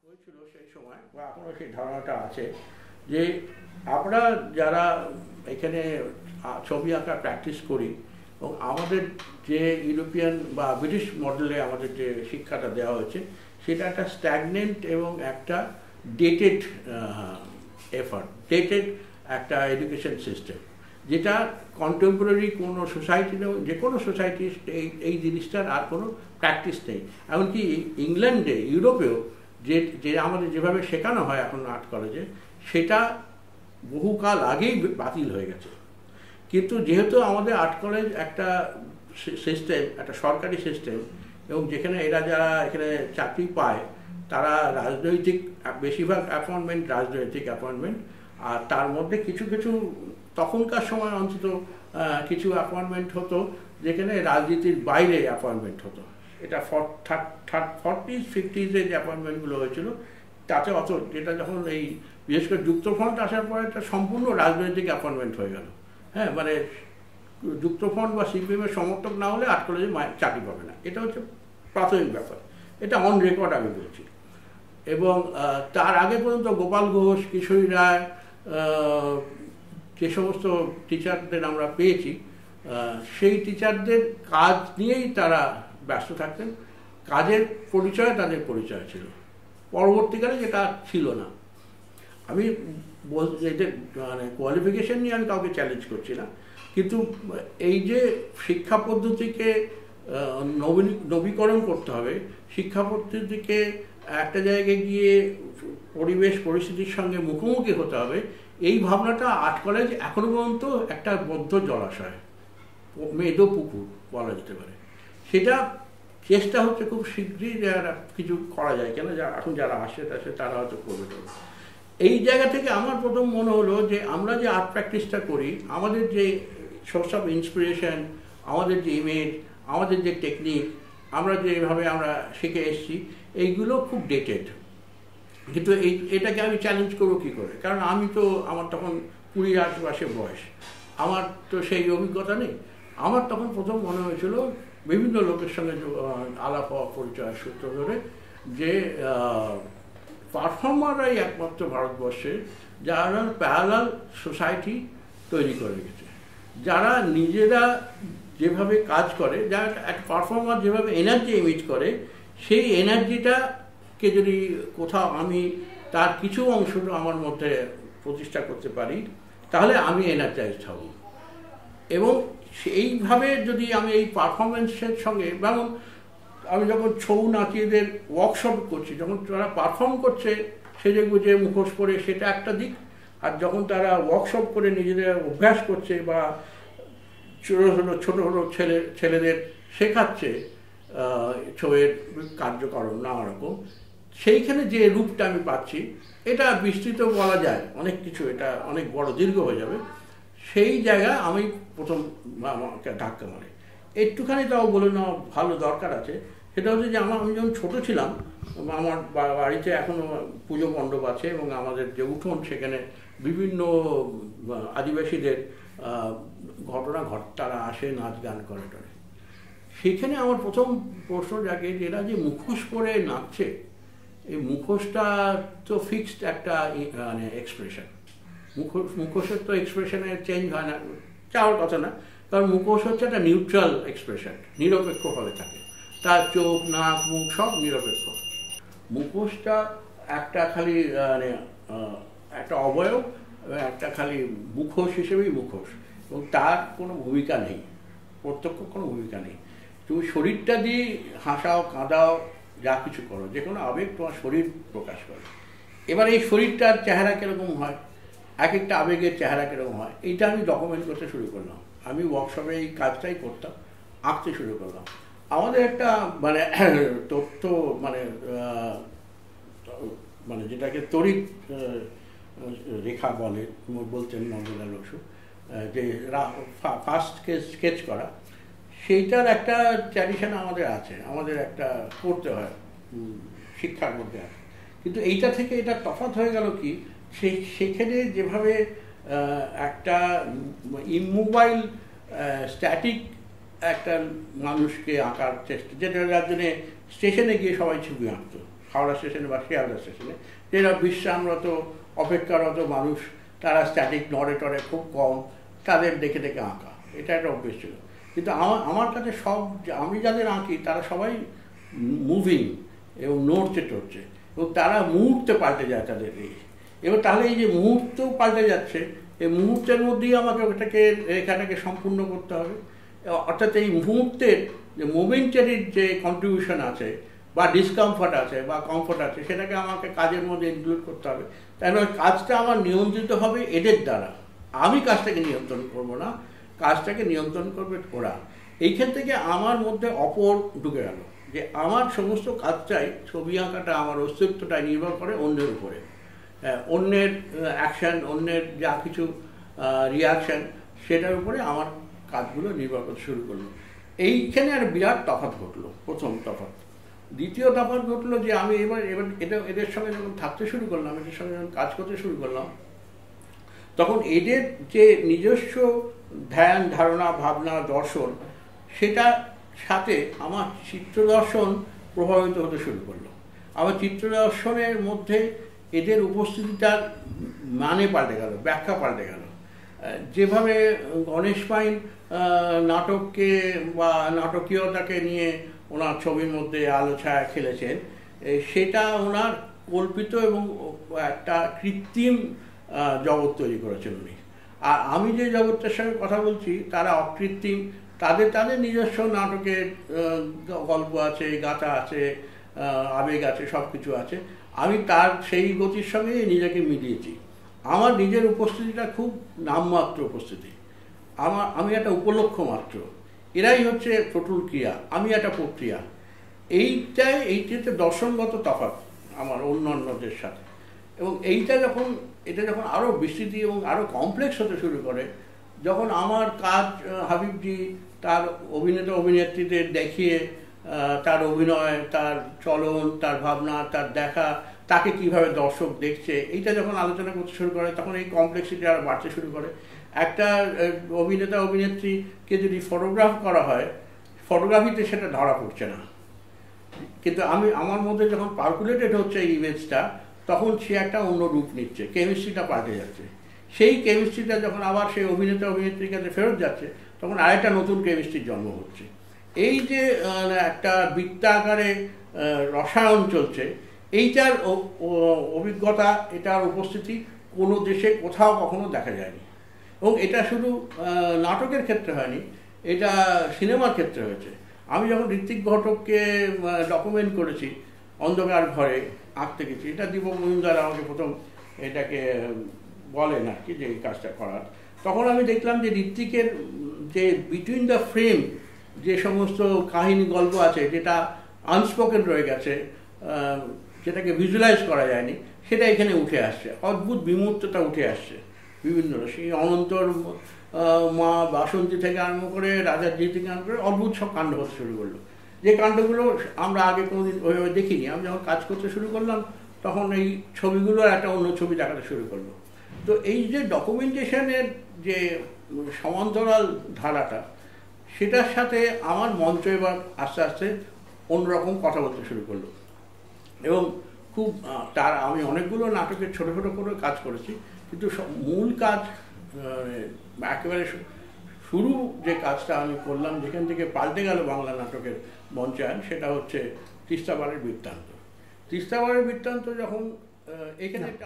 হয়েছিল সেই সময় বা এখনও সেই ধারণাটা আছে যে আমরা যারা এখানে ছবি আঁকা প্র্যাকটিস করি এবং আমাদের যে ইউরোপিয়ান বা ব্রিটিশ মডেলে আমাদের যে শিক্ষাটা দেওয়া হয়েছে সেটা একটা স্ট্যাগনেন্ট এবং একটা ডেটেড ডেটেড একটা এডুকেশন সিস্টেম, যেটা কন্টেম্পোরারি কোনো সোসাইটিতেও যে কোনো সোসাইটির এই জিনিসটার আর কোনো প্র্যাকটিস নেই। এমনকি ইংল্যান্ডে, ইউরোপেও যে যে আমাদের যেভাবে শেখানো হয় এখন আর্ট কলেজে, সেটা বহুকাল আগেই বাতিল হয়ে গেছে। কিন্তু যেহেতু আমাদের আর্ট কলেজ একটা সিস্টেম, একটা সরকারি সিস্টেম, এবং যেখানে এরা যারা এখানে চাকরি পায় তারা রাজনৈতিক, বেশিরভাগ অ্যাপয়েন্টমেন্ট রাজনৈতিক অ্যাপয়েন্টমেন্ট, আর তার মধ্যে কিছু কিছু তখনকার সময় অন্তত কিছু অ্যাপয়েন্টমেন্ট হতো যেখানে রাজনীতির বাইরে অ্যাপয়েন্টমেন্ট হতো। এটা 40s 50s যে অ্যাপয়েন্টমেন্টগুলো হয়েছিল তাতে অত, যেটা যখন এই বিশেষ করে যুক্তফ্রন্ট আসার পরে একটা সম্পূর্ণ রাজনৈতিক অ্যাপয়েন্টমেন্ট হয়ে গেল। হ্যাঁ, মানে যুক্তফ্রন্ট বা সিপিএমের সমর্থক না হলে আর্ট কলেজে চাকরি পাবে না, এটা হচ্ছে প্রাথমিক ব্যাপার। এটা অন রেকর্ড আমি বলছি। এবং তার আগে পর্যন্ত গোপাল ঘোষ, কিশোরী রায়, যে সমস্ত টিচারদের আমরা পেয়েছি, সেই টিচারদের কাজ নিয়েই তারা ব্যস্ত থাকতেন, কাজের পরিচয় তাদের পরিচয় ছিল। পরবর্তীকালে যেটা ছিল না। আমি এদের মানে কোয়ালিফিকেশন নিয়ে আমি কাউকে চ্যালেঞ্জ করছি না, কিন্তু এই যে শিক্ষা পদ্ধতিকে নবীকরণ করতে হবে, শিক্ষা পদ্ধতিকে একটা জায়গায় গিয়ে পরিবেশ পরিস্থিতির সঙ্গে মুখোমুখি হতে হবে, এই ভাবনাটা আর্ট কলেজ এখনো পর্যন্ত একটা বদ্ধ জলাশয়, মেদো পুকুর বলা যেতে পারে। সেটা চেষ্টা হচ্ছে খুব শীঘ্রই যারা কিছু করা যায়, কেন এখন যারা আসে তারা হয়তো করবে। এই জায়গা থেকে আমার প্রথম মনে হলো যে আমরা যে আর্ট প্র্যাকটিসটা করি, আমাদের যে সোর্স অফ ইন্সপিরেশন, আমাদের যে ইমেজ, আমাদের যে টেকনিক, আমরা যেভাবে আমরা শিখে এসেছি, এইগুলো খুব ডেটেড। কিন্তু এটাকে আমি চ্যালেঞ্জ করবো কী করে? কারণ আমি তো, আমার তখন 20 আশেপাশে বয়স, আমার তো সেই অভিজ্ঞতা নেই। আমার তখন প্রথম মনে হয়েছিল বিভিন্ন লোকের সঙ্গে আলাপ হওয়া, পরিচয় সূত্র ধরে, যে পারফর্মাররাই একমাত্র ভারতবর্ষে যারা প্যারালাল সোসাইটি তৈরি করে গেছে, যারা নিজেরা যেভাবে কাজ করে, যারা এক পারফর্মার যেভাবে এনার্জি ইমিট করে, সেই এনার্জিটাকে যদি কোথাও আমি তার কিছু অংশ আমার মধ্যে প্রতিষ্ঠা করতে পারি, তাহলে আমি এনার্জাইজড হব। এবং সেইভাবে যদি আমি এই পারফরমেন্সের সঙ্গে, যেমন আমি যখন ছৌ নাচিয়েদের ওয়ার্কশপ করছি, যখন তারা পারফর্ম করছে সেজে গুজে মুখোশ পরে, সেটা একটা দিক। আর যখন তারা ওয়ার্কশপ করে নিজেদের অভ্যাস করছে বা ছোটো ছেলেদের শেখাচ্ছে ছৌয়ের কার্যক্রম নানা রকম, সেইখানে যে রূপটা আমি পাচ্ছি, এটা বিস্তৃত বলা যায় অনেক কিছু, এটা অনেক বড় দীর্ঘ হয়ে যাবে। সেই জায়গায় আমি প্রথম আমাকে ধাক্কা মারে। একটুখানি তাও বলে নেওয়া ভালো দরকার আছে। সেটা হচ্ছে যে আমি যখন ছোটো ছিলাম, আমার বাড়িতে এখনও পুজো মণ্ডপ আছে এবং আমাদের যে উঠোন, সেখানে বিভিন্ন আদিবাসীদের ঘটনা তারা আসে, নাচ গান করে। সেখানে আমার প্রথম প্রশ্ন জাগে যে এরা যে মুখোশ পরে নাচছে, এই মুখোশটা তো ফিক্সড একটা মানে এক্সপ্রেশন। মুখোশের তো এক্সপ্রেশনে চেঞ্জ হয় না, চাওয়ার কথা না, কারণ মুখোশ হচ্ছে একটা নিউট্রাল এক্সপ্রেশন, নিরপেক্ষভাবে থাকে। তার চোখ, নাক, মুখ সব নিরপেক্ষ। মুখোশটা একটা খালি মানে একটা অবয়ব, একটা খালি মুখোশ হিসেবেই মুখোশ, এবং তার কোনো ভূমিকা নেই, প্রত্যক্ষ কোনো ভূমিকা নেই। তুমি শরীরটা দিয়ে হাসাও, কাঁদাও, যা কিছু করো, যে কোনো আবেগ তোমার শরীর প্রকাশ করে। এবার এই শরীরটার চেহারা কীরকম হয়, এক একটা আবেগের চেহারা কীরকম হয়, এইটা আমি ডকুমেন্ট করতে শুরু করলাম। আমি ওয়ার্কশপে এই কাজটাই করতাম, আঁকতে শুরু করলাম। আমাদের একটা মানে তথ্য মানে মানে যেটাকে তড়িৎ রেখা বলতেন নন্দলাল বসু, যে ফার্স্ট স্কেচ করা, সেইটার একটা ট্র্যাডিশন আমাদের আছে, আমাদের একটা করতে হয়, শিক্ষার মধ্যে আছে। কিন্তু এইটা থেকে এটা তফাৎ হয়ে গেল কি, সেখানে যেভাবে একটা ইমোবাইল স্ট্যাটিক একটা মানুষকে আঁকার চেষ্টা, যেটা যার জন্যে স্টেশনে গিয়ে সবাই ছবি আঁকতো, হাওড়া স্টেশনে বা শিয়ালদা স্টেশনে, যেটা বিশ্রামরত অপেক্ষারত মানুষ, তারা স্ট্যাটিক নড়ে টড়ে খুব কম, তাদের দেখে দেখে আঁকা, এটা একটা অভ্যেস ছিল। কিন্তু আমার কাছে আমি যাদের আঁকি তারা সবাই মুভিং এবং নড়ছে টড়ছে, এবং তারা মুহূর্তে পাল্টে যায় তাদের এবার তাহলে এই যে মুহূর্তেও পাল্টে যাচ্ছে, এই মুহূর্তের মধ্যেই আমাকে রেখাটাকে সম্পূর্ণ করতে হবে। অর্থাৎ এই মুহূর্তের যে মোমেন্টারির যে কন্ট্রিবিউশন আছে বা ডিসকমফর্ট আছে বা কমফর্ট আছে, সেটাকে আমাকে কাজের মধ্যে ইনক্লুড করতে হবে। তাহলে ওই কাজটা আমার নিয়ন্ত্রিত হবে এদের দ্বারা, আমি কাজটাকে নিয়ন্ত্রণ করব না, কাজটাকে নিয়ন্ত্রণ করবে ওরা। এইখান থেকে আমার মধ্যে অপর ঢুকে গেল যে আমার সমস্ত কাজটাই, ছবি আঁকাটা আমার অস্তিত্বটাই নির্ভর করে অন্যের উপরে, অন্যের অ্যাকশান, অন্যের যা কিছু রিয়াকশান, সেটার উপরে আমার কাজগুলো নির্ভর করতে শুরু করলো। এইখানে আর বিরাট তফাৎ ঘটলো, প্রথম তফাৎ। দ্বিতীয় তফাৎ ঘটলো যে আমি এবার এদের সঙ্গে যখন থাকতে শুরু করলাম, এদের সঙ্গে যখন কাজ করতে শুরু করলাম, তখন এদের যে নিজস্ব ধ্যান, ধারণা, ভাবনা, দর্শন, সেটা সাথে আমার চিত্র দর্শন প্রভাবিত হতে শুরু করলো। আমার চিত্র দর্শনের মধ্যে এদের উপস্থিতিটার মানে পাল্টে গেল, ব্যাখ্যা পাল্টে গেল। যেভাবে গণেশ পাইন নাটককে বা নাটকীয়তাকে নিয়ে ওনার ছবির মধ্যে আলো ছায়া খেলেছেন, সেটা ওনার কল্পিত এবং একটা কৃত্রিম জগৎ তৈরি করেছেন উনি। আর আমি যে জগৎটার সঙ্গে কথা বলছি তারা অকৃত্রিম, তাদের নিজস্ব নাটকের গল্প আছে, গাথা আছে, আবেগ আছে, সব কিছু আছে। আমি তার সেই গতির সঙ্গে নিজেকে মিলিয়েছি। আমার নিজের উপস্থিতিটা খুব নামমাত্র উপস্থিতি, আমি একটা উপলক্ষ মাত্র, এরাই হচ্ছে প্রটুল ক্রিয়া, আমি একটা প্রক্রিয়া। এইটাতে দর্শনগত তফাৎ আমার অন্যান্যদের সাথে। এবং এটা যখন আরও বিস্তৃতি এবং আরও কমপ্লেক্স হতে শুরু করে, যখন আমার কাজ হাবিবজি তার অভিনেতা অভিনেত্রীদের দেখিয়ে তার অভিনয়, তার চলন, তার ভাবনা, তার দেখা, তাকে কিভাবে দর্শক দেখছে, এইটা যখন আলোচনা করতে শুরু করে, তখন এই কমপ্লেক্সিটি আরও বাড়তে শুরু করে। একটা অভিনেতা অভিনেত্রীকে যদি ফটোগ্রাফ করা হয়, ফটোগ্রাফিতে সেটা ধরা পড়ছে না, কিন্তু আমার মধ্যে যখন পার্কুলেটেড হচ্ছে এই ইমেজটা, তখন সে একটা অন্য রূপ নিচ্ছে, কেমিস্ট্রিটা পাল্টে যাচ্ছে। সেই কেমিস্ট্রিটা যখন আবার সেই অভিনেতা অভিনেত্রীর কাছে ফেরত যাচ্ছে, তখন আরেকটা নতুন কেমিস্ট্রির জন্ম হচ্ছে। এই যে একটা বৃত্তাকারে রসায়ন চলছে, এইটার অভিজ্ঞতা, এটার উপস্থিতি কোনো দেশে কোথাও কখনো দেখা যায়নি। এবং এটা শুধু নাটকের ক্ষেত্রে হয়নি, এটা সিনেমার ক্ষেত্রে হয়েছে। আমি যখন ঋত্বিক ঘটককে ডকুমেন্ট করেছি, অন্ধকার ঘরে আঁকতে গেছি, এটা দীপক মজুমদার আমাকে প্রথম এটাকে বলেন আর কি, যে এই কাজটা করার। তখন আমি দেখলাম যে ঋত্বিকের যে বিটুইন দ্য ফ্রেম যে সমস্ত কাহিনী গল্প আছে, যেটা আনস্পোকেন রয়ে গেছে, যেটাকে ভিজুয়ালাইজ করা যায়নি, সেটা এখানে উঠে আসছে, অদ্ভুত বিমূর্ততা উঠে আসছে বিভিন্ন, সেই অনন্তর মা বাসন্তী থেকে আরম্ভ করে রাজার জি থেকে আরম্ভ করে অদ্ভুত সব কাণ্ড হতে শুরু করলো, যে কাণ্ডগুলো আমরা আগে কোনোদিন ওইভাবে দেখিনি। আমি যখন কাজ করতে শুরু করলাম, তখন এই ছবিগুলোর একটা অন্য ছবি দেখাতে শুরু করলো। তো এই যে ডকুমেন্টেশনের যে সমান্তরাল ধারাটা, সেটার সাথে আমার মঞ্চ এবার আস্তে আস্তে অন্যরকম কথা বলতে শুরু করলো। এবং খুব আমি অনেকগুলো নাটকের ছোটো ছোটো করে কাজ করেছি, কিন্তু মূল কাজ একেবারে শুরু যে কাজটা আমি করলাম, যেখান থেকে পাল্টে গেল বাংলা নাটকের মঞ্চায়ন, সেটা হচ্ছে তিস্তাপাড়ের বৃত্তান্ত। তিস্তাপাড়ের বৃত্তান্ত যখন এখানে একটা